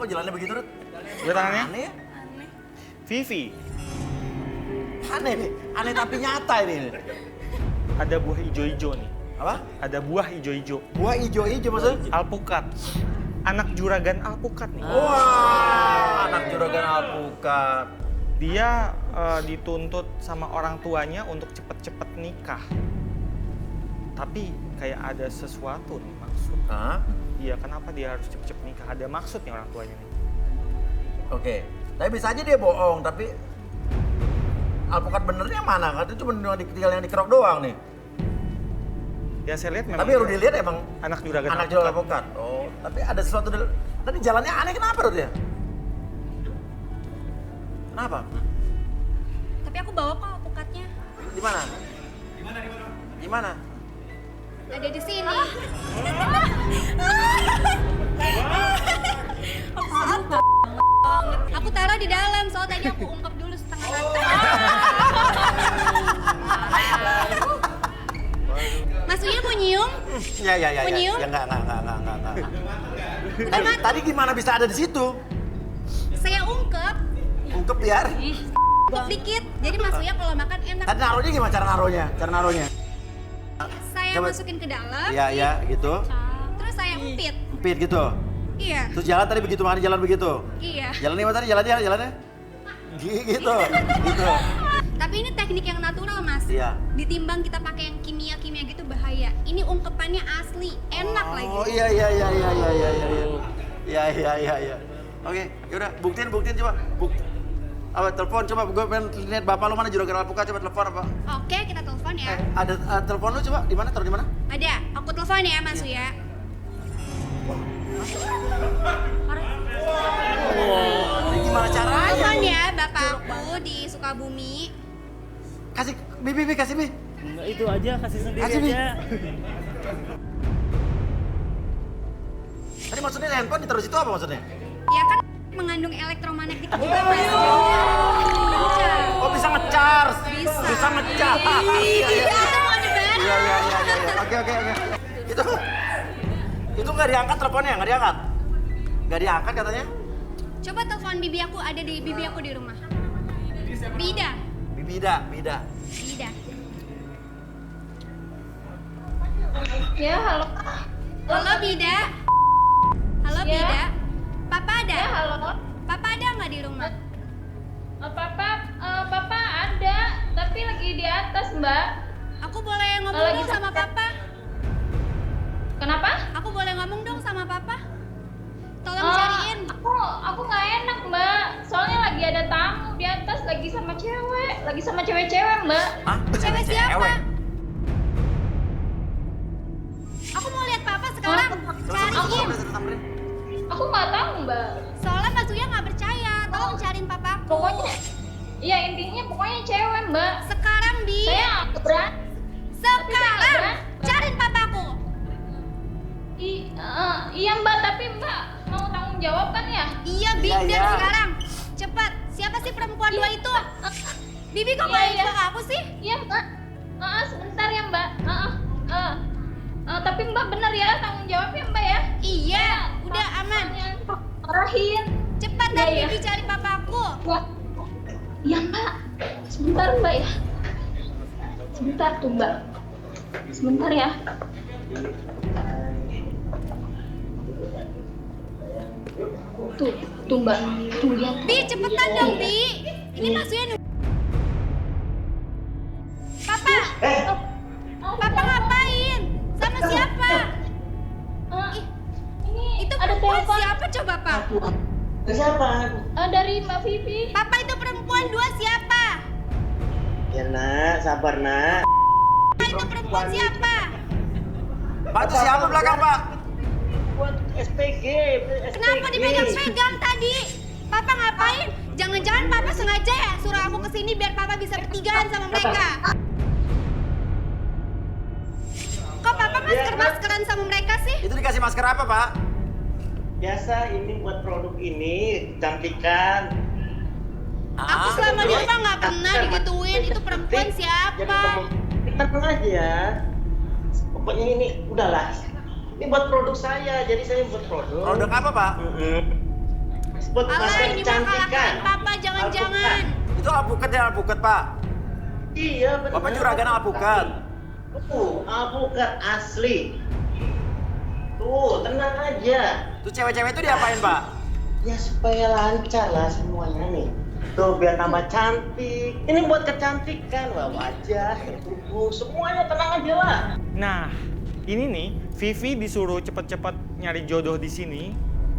kok jalannya begitu, Rut? Lihat tangannya. Aneh ya? Vivi. Aneh nih, aneh tapi nyata ini. Ada buah ijo-ijo nih. Apa? Ada buah ijo-ijo. Buah ijo-ijo maksudnya? Alpukat. Anak juragan alpukat nih. Wah, anak juragan alpukat. Dia dituntut sama orang tuanya untuk cepet-cepet nikah. Tapi kayak ada sesuatu nih maksud. Hah? Iya, kenapa dia harus cepet-cepet nikah? Ada maksud nih orang tuanya nih. Oke, tapi bisa aja dia bohong, tapi alpukat benernya mana? Kan itu cuma tinggal yang dikerok doang nih. Ya saya lihat memang. Tapi baru dilihat emang anak juragan anak juragan alpukat. Oh, tapi ada sesuatu tadi jalannya aneh, kenapa Rut ya? Kenapa? Tapi aku bawa kok alpukatnya. Di mana? Di mana? Ada di sini. Aku taruh di dalam, soal tadi aku ungkap dulu setengah matang. Mas Uya mau nyium? Ya. Mau nyium? Ya enggak. Tadi gimana bisa ada di situ? Saya ungkep. Ungkep biar. Ungkep dikit. Jadi Mas Uya kalau makan enak. Tadi naruhnya gimana cara naruhnya? Saya Coba. masukin ke dalam. Iya, gitu. Terus saya empit. Empit gitu. Iya. Terus jalan tadi begitu, makanya jalan begitu. Iya. Jalan gimana tadi jalannya? Gitu. Tapi ini teknik yang natural, Mas. Iya. Ditimbang kita pakai yang kimia gitu bahaya. Ini ungkepannya asli, enak lagi. Oh iya. Iya. Oke, yaudah buktiin coba. Apa telepon coba, gue pengen lihat bapak lu mana juragan alpukat, coba telepon apa? Oke, kita telepon ya. Ada telepon lu coba, di mana? Taruh di mana? Ada, aku telepon ya, Mas Uya. Ini gimana caranya? Telepon ya, bapak aku di Sukabumi. Kasih Bibi, kasih Bi. Enggak, itu aja, kasih sendiri Kasih, Bi. aja. Tadi maksudnya handphone ditaruh situ apa maksudnya? Ya kan mengandung elektromagnetik juga, Mas. Oh bisa nge-charge. Bisa. nge-charge. Iya. Iya. Oke. Itu nggak diangkat teleponnya, nggak diangkat? Nggak diangkat katanya? Coba telepon bibi aku, ada di bibi aku di rumah. Bida. Bida. Ya, halo. Halo Bida. Halo Ya. Bida. Papa ada? Ya, halo. Papa ada nggak di rumah? Papa ada, tapi lagi di atas, Mbak. Aku boleh ngomong Lagi dong sama Papa? Kenapa? Aku boleh ngomong dong sama Papa? Tolong Eh, cariin. Aku nggak enak, Mbak. Soalnya lagi ada tamu di atas, lagi sama cewek-cewek, Mbak. Hah? Cewek siapa? Aku mau lihat Papa sekarang. Cariin. Aku nggak tahu, Mbak. Soalnya Mas Uya nggak percaya. Tolong cariin Papa aku. Pokoknya, ya intinya pokoknya cewek, Mbak. Sekarang Bi. Saya berat. Sekarang cariin papaku. Iya, Mbak, tapi Mbak mau tanggung jawab kan ya? Iya Bi, Iya, dan iya. sekarang cepat. Siapa sih perempuan dua itu? Bibi kok Iya, nggak iya. ikut aku sih? Iya, Mbak. Sebentar ya, Mbak. Tapi Mbak bener ya tanggung jawab ya, Mbak ya? Iya, udah aman. Marahin. Cepat Iya, dan iya. Bibi cari papaku. Wah. Iya, Mbak. Sebentar, Mbak ya. Sebentar tuh, Mbak. Sebentar ya. Tuh Mbak. Tuh lihat. Bi, cepetan dong Bi. Ini Mas Uya nunggu. Papa, Papa ngapain? Sama siapa? Ini Itu ada perempuan telepon siapa coba Pak? dari Mbak Vivi. Papa itu perempuan dua siapa? Ya nak, sabar nak. Papa itu perempuan siapa? Pak itu siapa belakang Pak? Buat SPG. Kenapa dipegang-pegang tadi? Papa ngapain? Jangan-jangan Papa sengaja ya suruh aku kesini biar Papa bisa bertigaan sama mereka. Kok Papa masker-maskeran sama mereka sih? Itu dikasih masker apa Pak? Biasa ini buat produk ini, cantikan. Aku selama di rumah nggak pernah digituin. Itu perempuan siapa? Tenang aja. Pokoknya ini udahlah. Ini buat produk saya, jadi saya buat produk. Produk apa Pak? buat Alah, masker ini mah kecantikan. kalahkan papa, jangan-jangan. Itu alpukat ya alpukat, Pak. Iya benar. Bapak juragan alpukat. Alpukat asli. Tuh, tenang aja. Tuh cewek-cewek itu diapain, Pak? Ya supaya lancar lah semuanya nih. Tuh biar tambah cantik. Ini buat kecantikan lah, wajah, tubuh, semuanya tenang aja lah. Nah, ini nih, Vivi disuruh cepet-cepet nyari jodoh di sini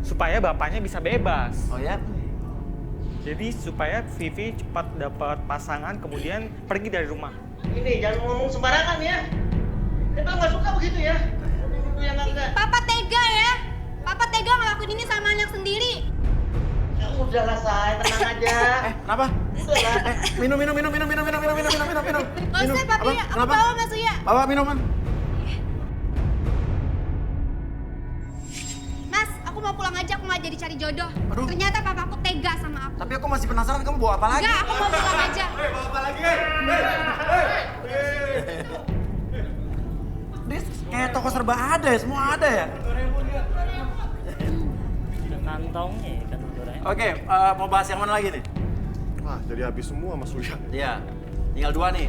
supaya bapaknya bisa bebas. Oh ya? Jadi supaya Vivi cepat dapat pasangan kemudian pergi dari rumah. Ini jangan ngomong sembarangan ya. Kita nggak suka begitu ya. Yang enggak. Papa tega ya. Papa tega ngelakuin ini sama anak sendiri. Ya udahlah say, tenang aja. Kenapa? Udahlah. Minum. Gak usah papi, aku Kenapa? bawa Mas Uya. Bawa minuman. Mas, aku mau pulang aja, aku nggak jadi cari jodoh. Aduh. Ternyata papa aku tega sama aku. Tapi aku masih penasaran kamu bawa apa lagi? Enggak, aku mau pulang aja. Ini kayak toko serba ada ya, semua ada ya. Kantongnya ya kan Dora. Oke, mau bahas yang mana lagi nih? Wah, jadi habis semua Mas Uya. Iya, tinggal 2 nih.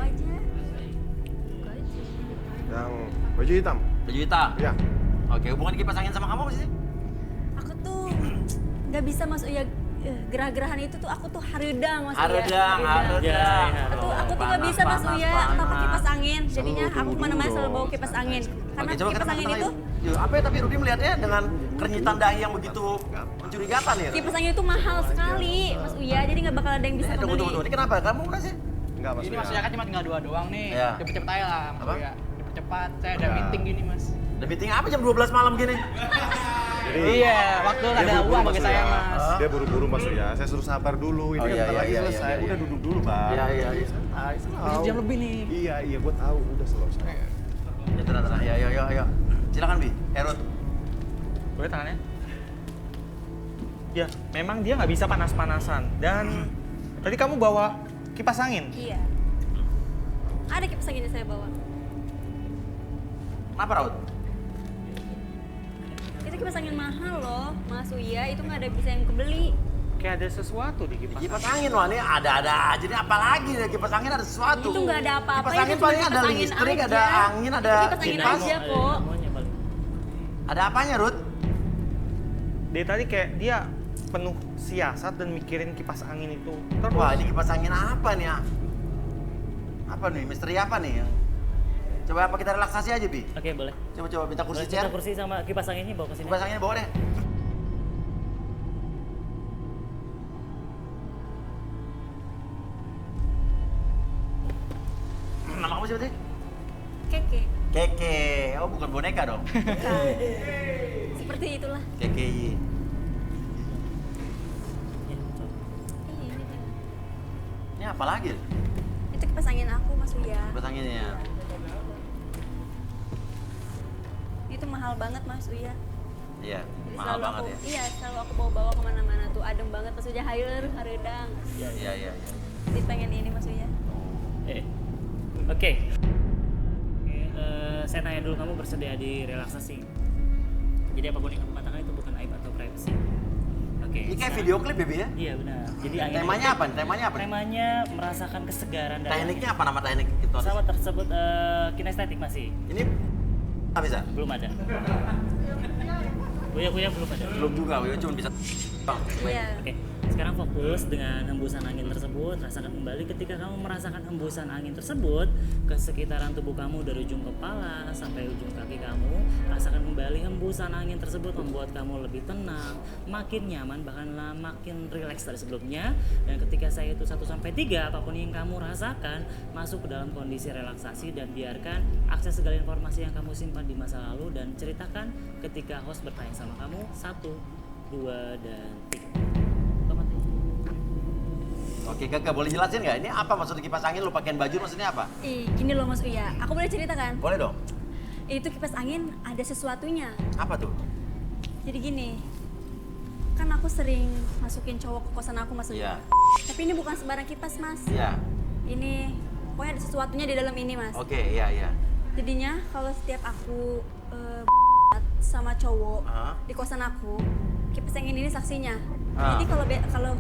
Yang baju hitam. Baju hitam. Ya. Oke, hubungan kipas angin sama kamu apa sih? Aku tuh nggak bisa Mas Uya, gerah-gerahan itu tuh aku tuh harudang Mas Uya. Harudang. Aku tuh nggak bisa Mas Uya tanpa kipas angin. Jadinya aku tunggu kemana-mana dulu selalu bawa dong. kipas angin. Karena Oke, coba kipas angin itu, Yuk, apa ya tapi Rudi melihatnya dengan kerenitan dahi yang begitu mencurigakan ya? kipas angin itu mahal sekali Mas Uya. Jadi nggak bakal ada yang bisa Tunggu. kebeli. Ini kenapa? Kamu enggak sih? Enggak Mas Ini Uya. Mas Uya kan cuma tinggal 2 doang nih. Iya. Cepet-cepet aja lah Mas Apa? Uya. Cepet-cepet, saya ada Iya. meeting gini Mas. Ada meeting apa jam 12 malam gini? Jadi Iya, waktu dia ada buru-buru, uang Mas bagi saya Uya. Mas. Dia buru-buru Mas Uya. Saya suruh sabar dulu. Ini Oh, kan iya, bentar iya, lagi iya, selesai. iya, iya. Udah duduk dulu, Bang. Iya. Udah jam lebih nih. Iya, gua tahu. Udah selesai. Ya tenang. Ayo. Silakan Bi, Herut. Boleh tangannya? Ya, memang dia nggak bisa panas-panasan. Dan tadi kamu bawa kipas angin. Iya. Ada kipas angin yang saya bawa. Kenapa Raut? Itu kipas angin mahal loh, Mas Uya. Itu nggak ada bisa yang kebeli. Kayak ada sesuatu di kipas. Kipas angin wah ini ada aja nih apalagi nih kipas angin ada sesuatu. Itu nggak ada apa-apa. Kipas itu angin cuma paling ada kipas angin listrik, aja. ada angin, ada Itu kipas angin kipas. aja kok. Semuanya paling. Ada apanya, Rut? Dia tadi kayak dia penuh siasat dan mikirin kipas angin itu. Terus Wah, ini kipas angin apa nih ya? Apa nih? Misteri apa nih? Coba apa kita relaksasi aja, Bi? Oke, boleh. Coba minta kursi Boleh chair. kita kursi sama kipas anginnya bawa ke sini. Kipas anginnya bawa deh. Nama kamu siapa sih? Keke. Keke. Oh, bukan boneka dong. Seperti itulah. Keke. Ya, coba. Ini dia. Ini apa lagi? Itu kipas angin aku, Mas Uya. Kipas anginnya. Itu mahal banget, Mas Uya. Iya, Jadi mahal selalu banget aku, ya. Iya, selalu aku bawa-bawa kemana-mana tuh. Adem banget, Mas Uya. Haredang. Iya. Jadi pengen ini, Mas Uya. Oke. Saya tanya dulu, kamu bersedia di relaksasi? Jadi apapun yang kamu katakan itu bukan aib atau privacy. Oke. Ini kayak sekarang- video klip ya, Bi ya? Iya benar. Jadi angin Temanya itu- apa nih? Temanya apa nih? Temanya merasakan kesegaran dan Tekniknya apa nama teknik itu? pesawat tersebut kinestetik masih Ini nggak bisa? belum ada. Buya belum ada. Belum juga, Wiyo cuma bisa. Iya. Oke, sekarang fokus dengan hembusan angin tersebut. Rasakan kembali ketika kamu merasakan hembusan angin tersebut ke sekitaran tubuh kamu dari ujung kepala sampai ujung kaki kamu. Rasakan kembali hembusan angin tersebut membuat kamu lebih tenang, makin nyaman, bahkan makin rileks dari sebelumnya. Dan ketika saya itu 1-3, apapun yang kamu rasakan, masuk ke dalam kondisi relaksasi dan biarkan akses segala informasi yang kamu simpan di masa lalu dan ceritakan ketika host bertanya sama kamu. 1, 2, dan 3. Otomatis. Oke, Kakak boleh jelasin nggak? Ini apa maksud kipas angin? Lu pakein baju maksudnya apa? Gini loh, Mas Uya. Aku boleh cerita kan? Boleh dong. Itu kipas angin ada sesuatunya. Apa tuh? Jadi gini, kan aku sering masukin cowok ke kosan aku, Mas Iya. Uya. Tapi ini bukan sembarang kipas, Mas. Iya. Ini pokoknya ada sesuatunya di dalam ini, Mas. Oke, iya. Jadinya kalau setiap aku sama cowok Hah? di kosan aku, kipas angin ini saksinya. Ah. Jadi kalau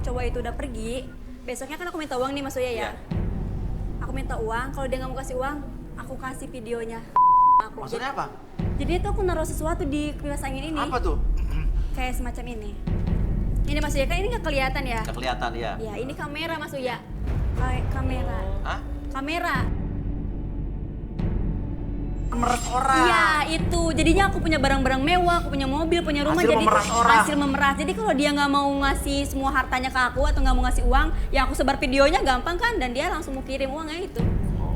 cowok itu udah pergi, besoknya kan aku minta uang nih Mas Uya ya. Iya. Aku minta uang, kalau dia nggak mau kasih uang, aku kasih videonya. Aku. Maksudnya apa? Jadi itu aku naruh sesuatu di kipas angin ini. Apa tuh? Kayak semacam ini. Ini Mas Uya kan ini nggak kelihatan ya? Nggak kelihatan ya. Ya ini kamera Mas Uya. Kamera. Hah? Kamera. Memeras orang. Iya itu. Jadinya aku punya barang-barang mewah, aku punya mobil, punya rumah. Hasil Jadi memeras orang. hasil memeras. Jadi kalau dia nggak mau ngasih semua hartanya ke aku atau nggak mau ngasih uang, ya aku sebar videonya gampang kan? Dan dia langsung mau kirim uangnya itu.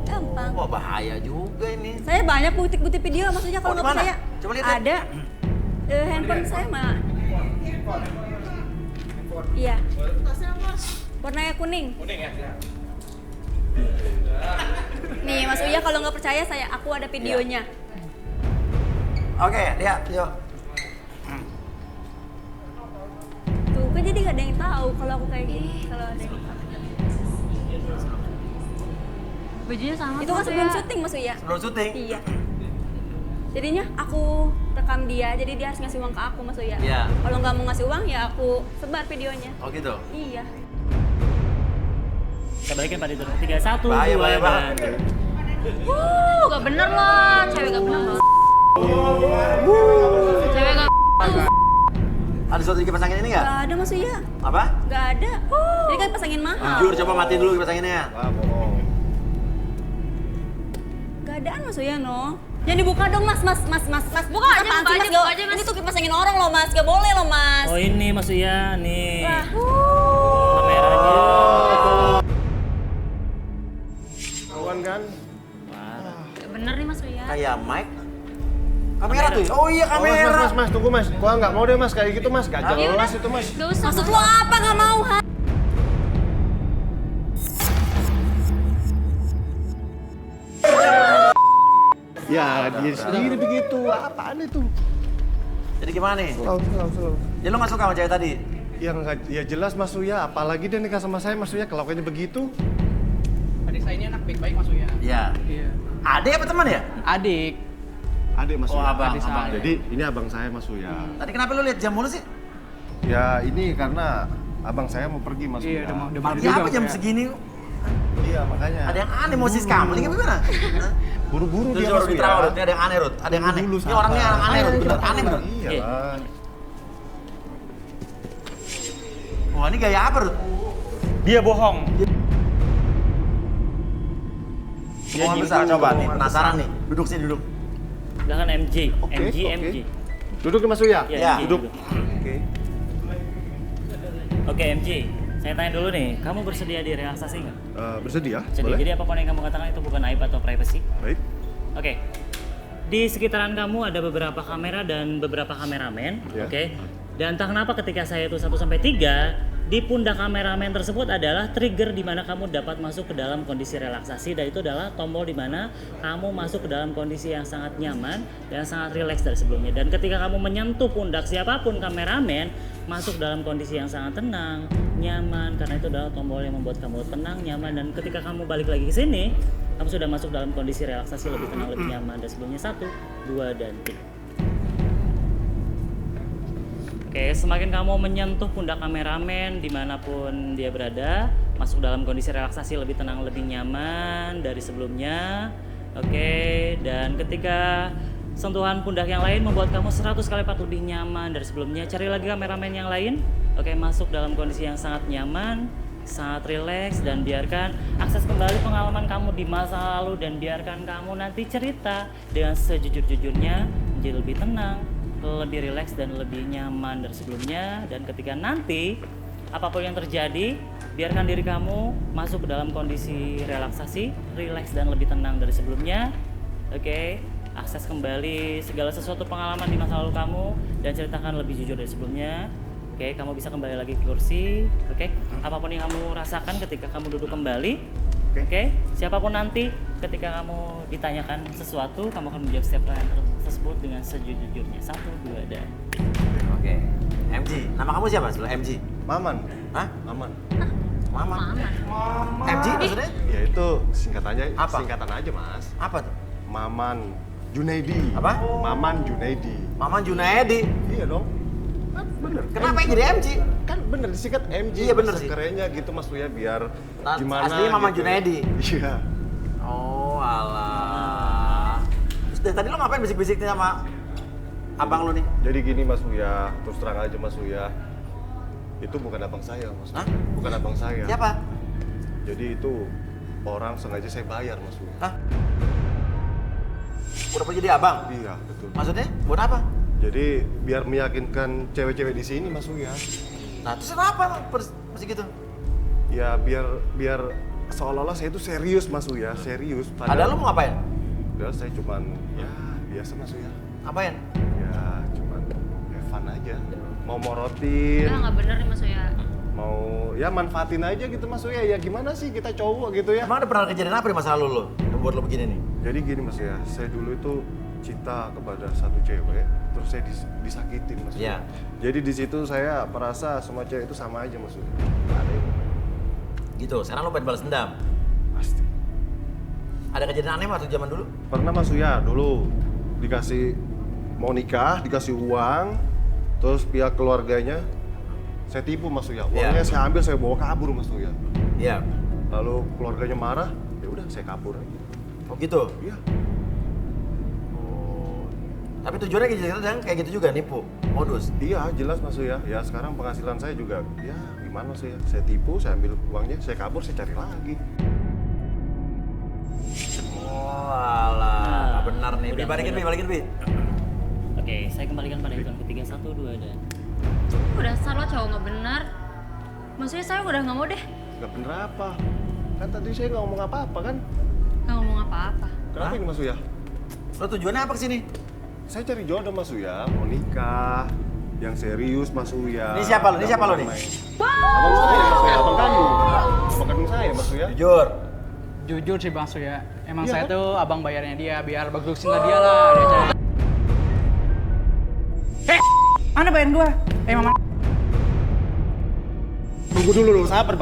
Gampang. Wah bahaya juga ini. Saya banyak bukti-bukti video, maksudnya kalau Oh, nggak di mana? percaya. Coba lihat deh. Ada. Handphone saya mah. Iya. Warnanya kuning. Kuning ya? Nih Mas Uya kalau nggak percaya aku ada videonya. Oke, lihat, yuk. Tuh kan jadi nggak ada yang tahu kalau aku kayak gini. Kalau ada yang tahu. Bajunya sama Itu kan sebelum syuting Mas Uya. Sebelum syuting. Iya. Jadinya aku rekam dia, jadi dia harus ngasih uang ke aku Mas Uya. Iya. Kalau nggak mau ngasih uang ya aku sebar videonya. Oh gitu. Iya. Kita balikin Pak Dito. 3, 1, Bahaya, 2, bahaya banget. dan... Gak bener lah, cewek gak bener lah. Cewek gak Ada sesuatu di kipas angin ini nggak? Nggak ada Mas Uya. Apa? Nggak ada. Jadi kan pasangin mahal. Jujur, coba matiin dulu kipas anginnya. Wah, bohong. Nggak adaan Mas Uya no. Jangan dibuka dong Mas. Buka aja, Apaan buka sih, aja, Mas? buka aja, Mas. Ini tuh kipas angin orang loh Mas, nggak boleh loh Mas. Oh ini Mas Uya, nih. Wah. Kameranya. Kawan kan? Wah. Gak bener nih Mas Uya. Kayak mic. Kamera tuh ya? Oh iya kamera. Mas, tunggu mas. Gua nggak mau deh mas kayak gitu mas. Gak Ya udah. jelas itu mas. Gak usah. Maksud lo apa nggak mau ha? Ya, dia sendiri begitu. Apaan itu? Jadi gimana nih? Selalu. Ya lu nggak suka sama cewek tadi? Ya nggak, ya jelas Mas Uya. Apalagi dia nikah sama saya Mas Uya. Kelakuannya begitu. Adik saya ini anak baik-baik Mas Uya. Iya. Iya. Adik apa teman ya? Adik. Adik Mas Oh Uya. abang, adik abang. saya. Jadi ini abang saya Mas Uya. Tadi kenapa lu lihat jam mulu sih? Ya ini karena abang saya mau pergi Mas Iya, Uya. udah Pagi juga, apa jam Mas Uya. segini? Iya makanya. Ada yang aneh mau sis kamu ini gimana? Hah? Buru-buru Terus dia baru Mas Uya. diterawat, Rut. Ini ada yang aneh Rut, ada yang aneh. Dulu, Ini orangnya sabar. aneh Rut, bener aneh bener. Iya lah. Wah ini gaya apa Rut? Dia bohong. Bohongan besar, coba nih, penasaran nih. Duduk sini, duduk. Silahkan MJ. Oke, MJ, oke. MJ. Duduk ya Mas Uya. Ya, Ya. MJ, Duduk. duduk. Oke. Oke MJ, saya tanya dulu nih, kamu bersedia direlaksasi nggak? Bersedia? Jadi, Boleh? jadi apapun yang kamu katakan itu bukan aib atau privacy. Baik. Oke. Di sekitaran kamu ada beberapa kamera dan beberapa kameramen, Ya. oke. Dan entah kenapa ketika saya itu 1 sampai 3, di pundak kameramen tersebut adalah trigger di mana kamu dapat masuk ke dalam kondisi relaksasi, dan itu adalah tombol di mana kamu masuk ke dalam kondisi yang sangat nyaman dan sangat rileks dari sebelumnya. Dan ketika kamu menyentuh pundak siapapun kameramen, masuk dalam kondisi yang sangat tenang, nyaman, karena itu adalah tombol yang membuat kamu tenang, nyaman, dan ketika kamu balik lagi ke sini, kamu sudah masuk dalam kondisi relaksasi lebih tenang, lebih nyaman dari sebelumnya. 1, 2, dan 3. Oke, semakin kamu menyentuh pundak kameramen dimanapun dia berada, masuk dalam kondisi relaksasi lebih tenang, lebih nyaman dari sebelumnya. Oke, dan ketika sentuhan pundak yang lain membuat kamu 100 kali lipat lebih nyaman dari sebelumnya, cari lagi kameramen yang lain. Oke, masuk dalam kondisi yang sangat nyaman, sangat rileks, dan biarkan akses kembali pengalaman kamu di masa lalu, dan biarkan kamu nanti cerita dengan sejujur-jujurnya, menjadi lebih tenang, lebih rileks, dan lebih nyaman dari sebelumnya. Dan ketika nanti apapun yang terjadi, biarkan diri kamu masuk ke dalam kondisi relaksasi, rileks, dan lebih tenang dari sebelumnya. Oke, akses kembali segala sesuatu pengalaman di masa lalu kamu dan ceritakan lebih jujur dari sebelumnya. Oke, kamu bisa kembali lagi ke kursi. Oke, apapun yang kamu rasakan ketika kamu duduk kembali. Oke, siapapun nanti ketika kamu ditanyakan sesuatu, kamu akan menjawab setiap pertanyaan tersebut dengan sejujurnya. 1, 2, dan 3. Oke. MG, nama kamu siapa sebelah MG? Maman. Hah? Maman. Mama. MG maksudnya? Ya itu singkatannya. Apa? Singkatan aja Mas. Apa tuh? Maman Junaidi. Apa? Maman Junaidi. Mama Junaedi. Iya dong. Bener. Kenapa yang jadi MC? Kan bener disikat MJ. Iya, bener sih. Kerennya gitu Mas Uya biar Nah, gimana aslinya Mama gitu. Junaidi. Iya. Oh alah. Terus dari tadi lo ngapain bisik-bisik nih sama abang lo nih? Jadi gini Mas Uya, terus terang aja Mas Uya. Itu bukan abang saya, Mas. Hah? Bukan abang saya. Siapa? Jadi itu orang sengaja saya bayar Mas Uya. Hah? Udah pergi jadi abang? Iya, betul. Maksudnya buat apa? Jadi biar meyakinkan cewek-cewek di sini Mas Uya. Nah terus kenapa mesti gitu? Ya biar seolah-olah saya itu serius Mas Uya, serius. Ada lo mau ngapain? Padahal saya cuman ya biasa Mas Uya. Ngapain? Ya cuman have fun aja. Mau morotin, Enggak, nggak bener nih Mas Uya. mau ya manfaatin aja gitu Mas Uya. Ya gimana sih kita cowok gitu ya. Emang ada pernah kejadian apa di masa lalu lo yang buat lo begini nih? Jadi gini Mas Uya, saya dulu itu cinta kepada satu cewek, terus saya disakitin Mas Uya. Iya. Jadi di situ saya merasa semua cewek itu sama aja Mas Uya. Nggak ada yang Gitu, sekarang lo pengen balas dendam. pasti. Ada kejadian aneh waktu zaman dulu? Pernah Mas Uya dulu dikasih mau nikah, dikasih uang, terus pihak keluarganya saya tipu Mas Uya. Uangnya saya ambil, saya bawa kabur Mas Uya. Iya. Lalu keluarganya marah, ya udah saya kabur aja. Oh gitu? Iya. Tapi tujuannya kayak gitu juga, nipu, modus. Iya, jelas Mas Uya. Ya sekarang penghasilan saya juga ya gimana Mas Uya? Saya tipu, saya ambil uangnya, saya kabur, saya cari lagi. Oh alah, benar nih. Udah, Balikin, Bi. Oke, saya kembalikan pada hitungan ketiga, 1, 2, dan Udah dasar lo cowok nggak bener. Maksudnya saya udah nggak mau deh. Gak bener apa? Kan tadi saya nggak ngomong apa-apa kan? Nggak ngomong apa-apa. Kenapa ini Mas Uya? Lo tujuannya apa kesini? Saya cari jodoh Mas Uya, mau nikah, yang serius Mas Uya. Ini siapa lo? Ini siapa lo nih? Abang saya Mas Uya, abang kandung. Abang kandung saya Mas Uya. Jujur. Jujur sih Bang Suya, emang Iya saya kan? tuh abang bayarnya dia biar bagusin lah dia lah. Dia cari. Mana bayarin gua? Mama. Tunggu dulu, sabar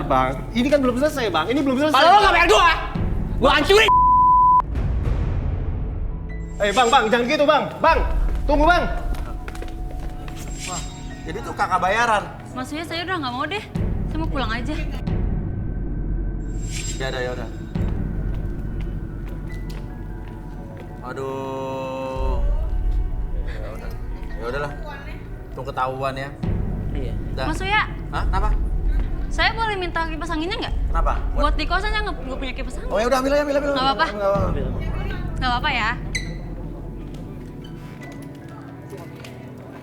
bang. Ini kan belum selesai bang, ini belum selesai. Kalau lo nggak bayar gua hancurin. Bang, jangan gitu bang. Tunggu bang. Wah, jadi tuh kakak bayaran. Maksudnya saya udah nggak mau deh. Saya mau pulang aja. Ya udah. Aduh. Ya udahlah. Tunggu ketahuan ya. iya. Dah. Mas Uya, Hah? Kenapa? saya boleh minta kipas anginnya nggak? Kenapa? Buat di kosan saya nggak punya kipas angin. Oh ya udah ambil. Nggak apa-apa. Nggak apa-apa ya.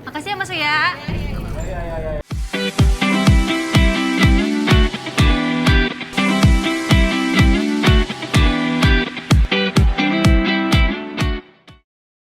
Makasih ya Mas Uya.